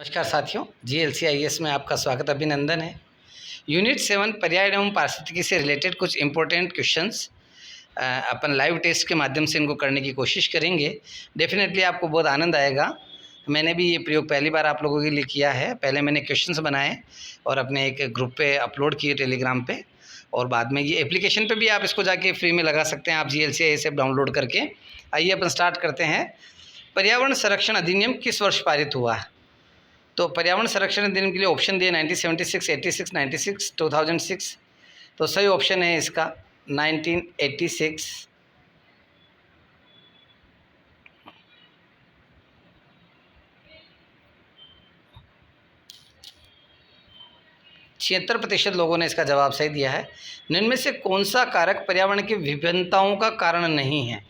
नमस्कार साथियों, GLCIS में आपका स्वागत अभिनंदन है। यूनिट 7 पर्याय एवं पारिस्थितिकी से रिलेटेड कुछ इंपॉर्टेंट क्वेश्चंस अपन लाइव टेस्ट के माध्यम से इनको करने की कोशिश करेंगे। डेफिनेटली आपको बहुत आनंद आएगा। मैंने भी ये प्रयोग पहली बार आप लोगों के लिए किया है। पहले मैंने क्वेश्चंस बनाए और अपने एक ग्रुप पे अपलोड किए टेलीग्राम पे, और बाद में ये एप्लीकेशन पे भी आप इसको जाके फ्री में लगा सकते हैं, आप GLCIS ऐप डाउनलोड करके। आइए अपन स्टार्ट करते हैं। पर्यावरण संरक्षण अधिनियम किस वर्ष पारित हुआ? तो पर्यावरण संरक्षण अधिनियम के लिए ऑप्शन दिए 1976, 86, 96, 2006। तो सही ऑप्शन है इसका 1986। %76 लोगों ने इसका जवाब सही दिया है। निम्न में से कौन सा कारक पर्यावरण की विभिन्नताओं का कारण नहीं है?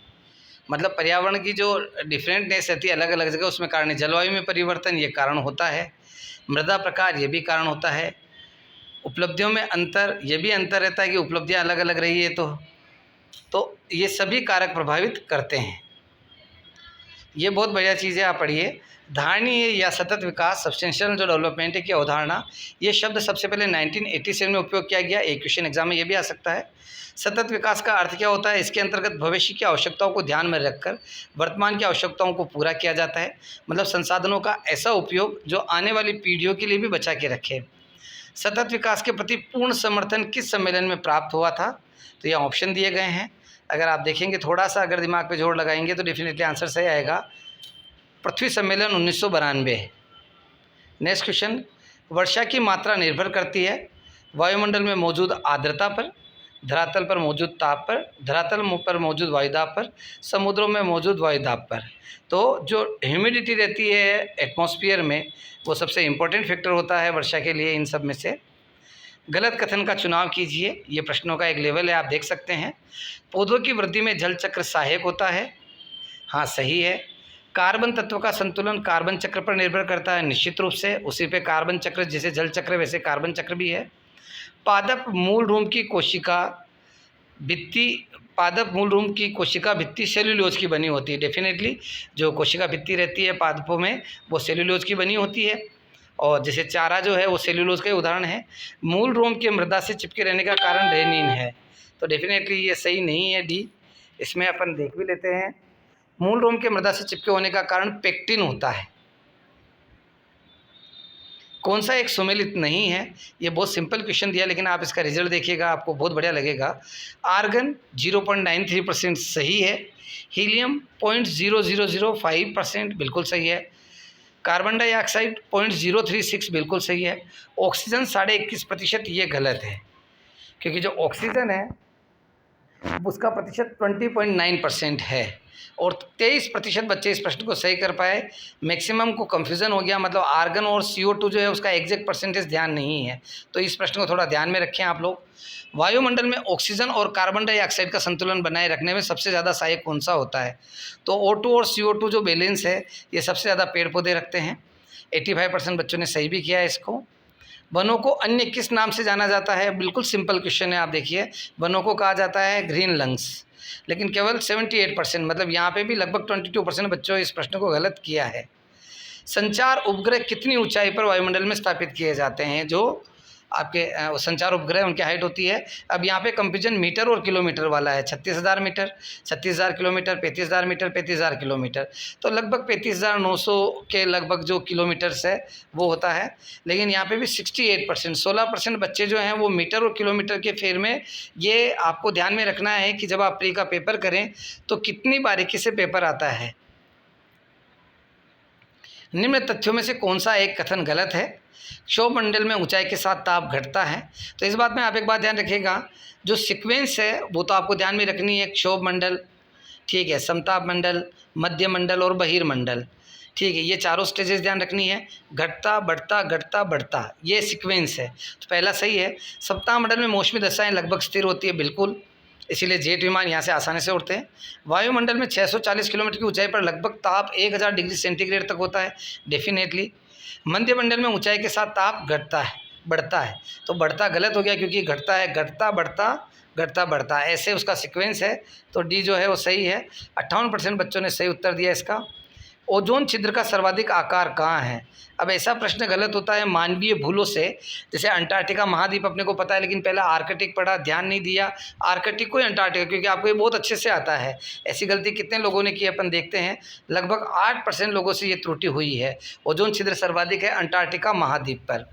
मतलब पर्यावरण की जो डिफरेंटनेस रहती है अलग अलग जगह, उसमें कारण है। जलवायु में परिवर्तन ये कारण होता है, मृदा प्रकार ये भी कारण होता है, उपलब्धियों में अंतर ये भी अंतर रहता है कि उपलब्धियां अलग अलग रही है तो ये सभी कारक प्रभावित करते हैं। ये बहुत बढ़िया चीज़ है, आप पढ़िए। धारणीय या सतत विकास, सब्सटेंशियल जो डेवलपमेंट है की अवधारणा, ये शब्द सबसे पहले 1987 में उपयोग किया गया। एक क्वेश्चन एग्जाम में ये भी आ सकता है। सतत विकास का अर्थ क्या होता है? इसके अंतर्गत भविष्य की आवश्यकताओं को ध्यान में रखकर वर्तमान की आवश्यकताओं को पूरा किया जाता है। मतलब संसाधनों का ऐसा उपयोग जो आने वाली पीढ़ियों के लिए भी बचा के रखे। सतत विकास के प्रति पूर्ण समर्थन किस सम्मेलन में प्राप्त हुआ था? तो ये ऑप्शन दिए गए हैं। अगर आप देखेंगे, थोड़ा सा अगर दिमाग पे जोर लगाएंगे तो डेफिनेटली आंसर सही आएगा। पृथ्वी सम्मेलन 1992। नेक्स्ट क्वेश्चन, वर्षा की मात्रा निर्भर करती है वायुमंडल में मौजूद आर्द्रता पर, धरातल पर मौजूद ताप पर, धरातल पर मौजूद वायुदाब पर, समुद्रों में मौजूद वायुदाब पर। तो जो ह्यूमिडिटी रहती है एटमॉस्फेयर में, वो सबसे इम्पोर्टेंट फैक्टर होता है वर्षा के लिए। इन सब में से गलत कथन का चुनाव कीजिए। ये प्रश्नों का एक लेवल है, आप देख सकते हैं। पौधों की वृद्धि में जल चक्र सहायक होता है, हाँ सही है। कार्बन तत्व का संतुलन कार्बन चक्र पर निर्भर करता है, निश्चित रूप से। उसी पे कार्बन चक्र, जैसे जल चक्र वैसे कार्बन चक्र भी है। पादप मूल रूम की कोशिका भित्ति सेल्यूलोज की बनी होती है। डेफिनेटली जो कोशिका भित्ति रहती है पादपों में, वो सेल्यूलोज की बनी होती है। और जैसे चारा जो है वो सेल्यूलोज का उदाहरण है। मूल रोम के मृदा से चिपके रहने का कारण रेनिन है। तो डेफिनेटली ये सही नहीं है, डी। इसमें अपन देख भी लेते हैं। मूल रोम के मृदा से चिपके होने का कारण पेक्टिन होता है। कौन सा एक सुमेलित नहीं है? ये बहुत सिंपल क्वेश्चन दिया, लेकिन आप इसका रिजल्ट देखिएगा, आपको बहुत बढ़िया लगेगा। आर्गन 0.93% सही है। हीलियम 0.0005% बिल्कुल सही है। कार्बन डाइऑक्साइड 0.036 बिल्कुल सही है। ऑक्सीजन 21.5% ये गलत है, क्योंकि जो ऑक्सीजन है उसका प्रतिशत 20.9% है, और 23% बच्चे इस प्रश्न को सही कर पाए। मैक्सिमम को कंफ्यूजन हो गया, मतलब आर्गन और CO2 जो है उसका एग्जैक्ट परसेंटेज ध्यान नहीं है। तो इस प्रश्न को थोड़ा ध्यान में रखें आप लोग। वायुमंडल में ऑक्सीजन और कार्बन डाइऑक्साइड का संतुलन बनाए रखने में सबसे ज़्यादा सहायक कौन सा होता है? तो O2 और CO2 जो बैलेंस है, ये सबसे ज़्यादा पेड़ पौधे रखते हैं। 85% बच्चों ने सही भी किया है इसको। वनों को अन्य किस नाम से जाना जाता है? बिल्कुल सिंपल क्वेश्चन है, आप देखिए। वनों को कहा जाता है ग्रीन लंग्स, लेकिन केवल 78%, मतलब यहाँ पे भी लगभग 22% बच्चों इस प्रश्न को गलत किया है। संचार उपग्रह कितनी ऊंचाई पर वायुमंडल में स्थापित किए जाते हैं? जो आपके संचार उपग्रह, उनकी हाइट होती है। अब यहाँ पे कंपेरिजन मीटर और किलोमीटर वाला है। 36,000 मीटर, 36,000 किलोमीटर, 35,000 मीटर, 35,000 किलोमीटर। तो लगभग 35,900 के लगभग जो किलोमीटर्स है वो होता है। लेकिन यहाँ पे भी 68%, 16% बच्चे जो हैं वो मीटर और किलोमीटर के फेर में। ये आपको ध्यान में रखना है कि जब आप प्री का पेपर करें तो कितनी बारीकी से पेपर आता है। निम्न तथ्यों में से कौन सा एक कथन गलत है? क्षोभमंडल में ऊंचाई के साथ ताप घटता है। तो इस बात में आप एक बात ध्यान रखिएगा, जो सीक्वेंस है वो तो आपको ध्यान में रखनी है। क्षोभमंडल, ठीक है, समताप मंडल, मध्य मंडल और बहिर्मंडल, ठीक है, ये चारों स्टेजेस ध्यान रखनी है। घटता बढ़ता घटता बढ़ता, ये सीक्वेंस है। तो पहला सही है। सप्ताह मंडल में मौसमी दशाएं लगभग स्थिर होती है, बिल्कुल, इसीलिए जेट विमान यहाँ से आसानी से उड़ते हैं। वायुमंडल में 640 किलोमीटर की ऊंचाई पर लगभग ताप 1000 डिग्री सेंटीग्रेड तक होता है, डेफिनेटली। मध्य मंडल में ऊंचाई के साथ ताप घटता है, बढ़ता है। तो बढ़ता गलत हो गया, क्योंकि घटता है, घटता बढ़ता घटता बढ़ता, ऐसे उसका सीक्वेंस है। तो डी जो है वो सही है। 58% बच्चों ने सही उत्तर दिया इसका। ओजोन छिद्र का सर्वाधिक आकार कहाँ है? अब ऐसा प्रश्न गलत होता है मानवीय भूलों से। जैसे अंटार्कटिका महाद्वीप अपने को पता है, लेकिन पहले आर्कटिक पढ़ा, ध्यान नहीं दिया आर्कटिक को अंटार्कटिका, क्योंकि आपको ये बहुत अच्छे से आता है। ऐसी गलती कितने लोगों ने की अपन देखते हैं, लगभग 8% लोगों से ये त्रुटि हुई है। ओजोन छिद्र सर्वाधिक है अंटार्कटिका महाद्वीप पर।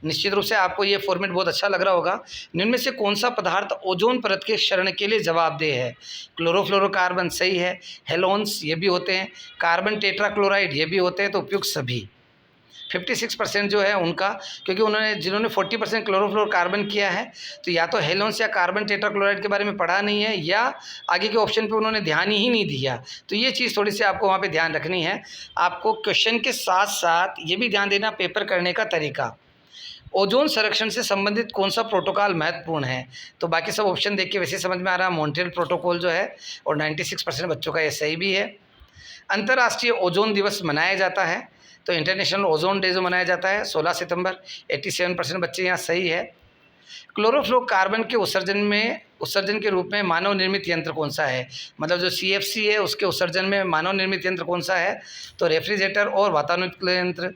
निश्चित रूप से आपको ये फॉर्मेट बहुत अच्छा लग रहा होगा। निम्न में से कौन सा पदार्थ ओजोन परत के क्षरण के लिए जवाबदेह है? क्लोरोफ्लोरोकार्बन सही है, हेलोन्स ये भी होते हैं, कार्बन टेट्राक्लोराइड ये भी होते हैं, तो उपयुक्त सभी 56% जो है उनका, क्योंकि जिन्होंने 40% क्लोरोफ्लोरोकार्बन किया है, तो या तो हेलोन्स या कार्बन टेट्राक्लोराइड के बारे में पढ़ा नहीं है, या आगे के ऑप्शन पे उन्होंने ध्यान ही नहीं दिया। तो ये चीज़ थोड़ी सी आपको वहाँ पे ध्यान रखनी है। आपको क्वेश्चन के साथ साथ ये भी ध्यान देना पेपर करने का तरीका। ओजोन संरक्षण से संबंधित कौन सा प्रोटोकॉल महत्वपूर्ण है? तो बाकी सब ऑप्शन देख के वैसे समझ में आ रहा है मॉन्ट्रियल प्रोटोकॉल जो है, और 96% बच्चों का ये सही भी है। अंतर्राष्ट्रीय ओजोन दिवस मनाया जाता है, तो इंटरनेशनल ओजोन डे जो मनाया जाता है 16 सितंबर, 87% बच्चे यहाँ सही है। क्लोरोफ्लोरोकार्बन के उत्सर्जन के रूप में मानव निर्मित यंत्र कौन सा है? मतलब जो CFC है उसके उत्सर्जन में मानव निर्मित यंत्र कौन सा है? तो रेफ्रिजरेटर और वातानुकूलन यंत्र,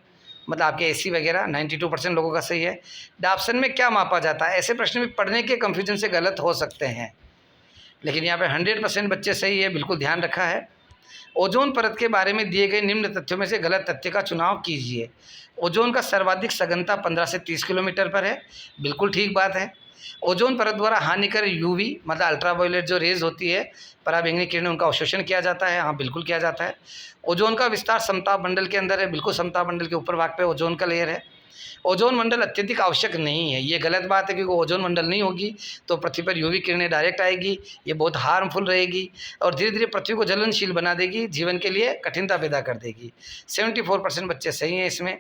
मतलब आपके AC वगैरह। 92% लोगों का सही है। डाप्सन में क्या मापा जाता है? ऐसे प्रश्न भी पढ़ने के कन्फ्यूजन से गलत हो सकते हैं, लेकिन यहाँ पे 100% बच्चे सही है, बिल्कुल ध्यान रखा है। ओजोन परत के बारे में दिए गए निम्न तथ्यों में से गलत तथ्य का चुनाव कीजिए। ओजोन का सर्वाधिक सघनता 15 से 30 किलोमीटर पर है, बिल्कुल ठीक बात है। ओजोन परत द्वारा हानिकर UV मतलब अल्ट्रावायलेट जो रेज होती है, पराबैंगनी किरणें, उनका अवशोषण किया जाता है। हाँ, बिल्कुल किया जाता है। ओजोन का विस्तार समताप मंडल के अंदर है, बिल्कुल समताप मंडल के ऊपर भाग पे ओजोन का लेयर है। ओजोन मंडल अत्यधिक आवश्यक नहीं है, ये गलत बात है, क्योंकि ओजोन मंडल नहीं होगी तो पृथ्वी पर UV किरणें डायरेक्ट आएगी, ये बहुत हार्मफुल रहेगी और धीरे धीरे पृथ्वी को जलनशील बना देगी, जीवन के लिए कठिनता पैदा कर देगी। 74% बच्चे सही हैं इसमें।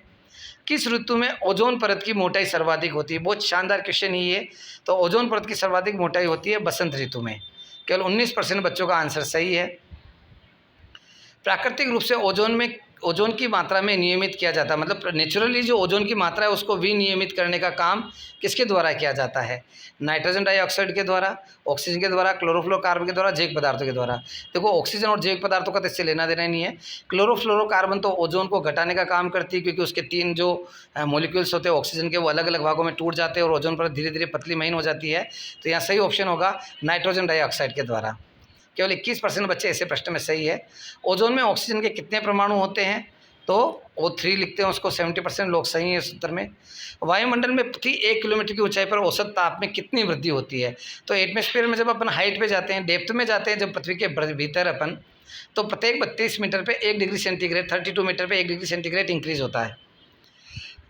किस ऋतु में ओजोन परत की मोटाई सर्वाधिक होती है? बहुत शानदार क्वेश्चन ही है। तो ओजोन परत की सर्वाधिक मोटाई होती है बसंत ऋतु में। केवल 19% बच्चों का आंसर सही है। प्राकृतिक रूप से ओजोन की मात्रा में नियमित किया जाता है, मतलब नेचुरली जो ओजोन की मात्रा है उसको विनियमित करने का काम किसके द्वारा किया जाता है? नाइट्रोजन डाइऑक्साइड के द्वारा, ऑक्सीजन के द्वारा, क्लोरोफ्लोरोकार्बन के द्वारा, जैविक पदार्थों के द्वारा। देखो, ऑक्सीजन और जैविक पदार्थों का तो इससे लेना देना नहीं है। क्लोरोफ्लोरोकार्बन तो ओजोन को घटाने का काम करती है, क्योंकि उसके 3 जो मॉलिक्यूल्स होते हैं ऑक्सीजन के, वो अलग अलग भागों में टूट जाते हैं और ओजोन पर धीरे धीरे पतली महीन हो जाती है। तो यहाँ सही ऑप्शन होगा नाइट्रोजन डाइऑक्साइड के द्वारा। केवल 21% बच्चे ऐसे प्रश्न में सही है। ओजोन में ऑक्सीजन के कितने परमाणु होते हैं? तो O3 लिखते हैं उसको। 70% लोग सही हैं इस उत्तर में। वायुमंडल में प्रति 1 किलोमीटर की ऊंचाई पर औसत ताप में कितनी वृद्धि होती है? तो एटमॉस्फेयर में जब अपन हाइट पे जाते हैं, डेप्थ में जाते हैं, जब पृथ्वी के भीतर अपन, तो प्रत्येक 32 मीटर पे 1 डिग्री सेंटीग्रेड, 32 मीटर पे 1 डिग्री सेंटीग्रेड इंक्रीज होता है।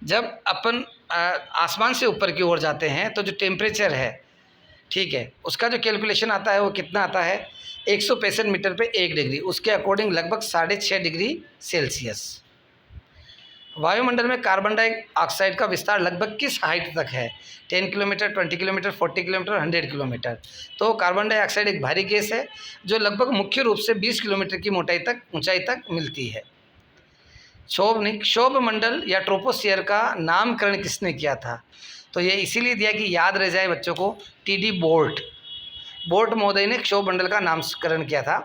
जब अपन आसमान से ऊपर की ओर जाते हैं तो जो टेम्परेचर है, ठीक है, उसका जो कैलकुलेशन आता है वो कितना आता है? 165 मीटर पे 1 डिग्री, उसके अकॉर्डिंग लगभग 6.5 डिग्री सेल्सियस। वायुमंडल में कार्बन डाइऑक्साइड का विस्तार लगभग किस हाइट तक है? 10 किलोमीटर, 20 किलोमीटर, 40 किलोमीटर, 100 किलोमीटर। तो कार्बन डाइऑक्साइड एक भारी गैस है जो लगभग मुख्य रूप से 20 किलोमीटर की ऊंचाई तक मिलती है। क्षोभ मंडल या ट्रोपोस्फियर का नामकरण किसने किया था? तो ये इसीलिए दिया कि याद रह जाए बच्चों को, TD बोल्ट महोदय ने क्षोभ मंडल का नामकरण किया था।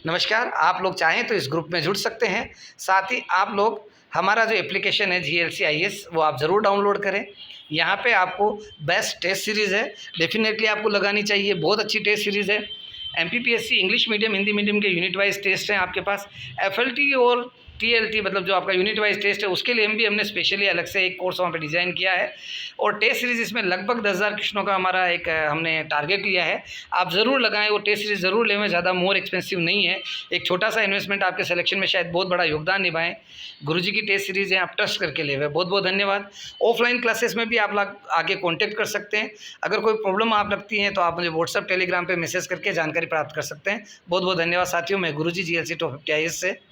नमस्कार, आप लोग चाहें तो इस ग्रुप में जुड़ सकते हैं। साथ ही आप लोग हमारा जो एप्लीकेशन है GLC IAS, वो आप ज़रूर डाउनलोड करें। यहाँ पे आपको बेस्ट टेस्ट सीरीज़ है, डेफिनेटली आपको लगानी चाहिए, बहुत अच्छी टेस्ट सीरीज़ है। MPPSC English medium, Hindi medium के यूनिट वाइज टेस्ट हैं आपके पास। FLT और TLT मतलब जो आपका यूनिट वाइज टेस्ट है, उसके लिए हमने स्पेशली अलग से एक कोर्स वहाँ पे डिज़ाइन किया है। और टेस्ट सीरीज़ इसमें लगभग 10,000 क्वेश्चनों का हमारा एक हमने टारगेट लिया है। आप ज़रूर लगाएं, वो टेस्ट सीरीज़ ज़रूर लें, ज़्यादा मोर एक्सपेंसिव नहीं है। एक छोटा सा इन्वेस्टमेंट आपके सिलेक्शन में शायद बहुत बड़ा योगदान निभाएं। गुरुजी की टेस्ट सीरीज़ है, आप ट्रस्ट करके ले। बहुत बहुत धन्यवाद। ऑफलाइन क्लासेस में भी आप लोग आगे कॉन्टैक्ट कर सकते हैं। अगर कोई प्रॉब्लम आप लगती है तो आप मुझे व्हाट्सअप, टेलीग्राम पर मैसेज करके जानकारी प्राप्त कर सकते हैं। बहुत बहुत धन्यवाद साथियों। मैं गुरुजी GLC Top 50 IAS से।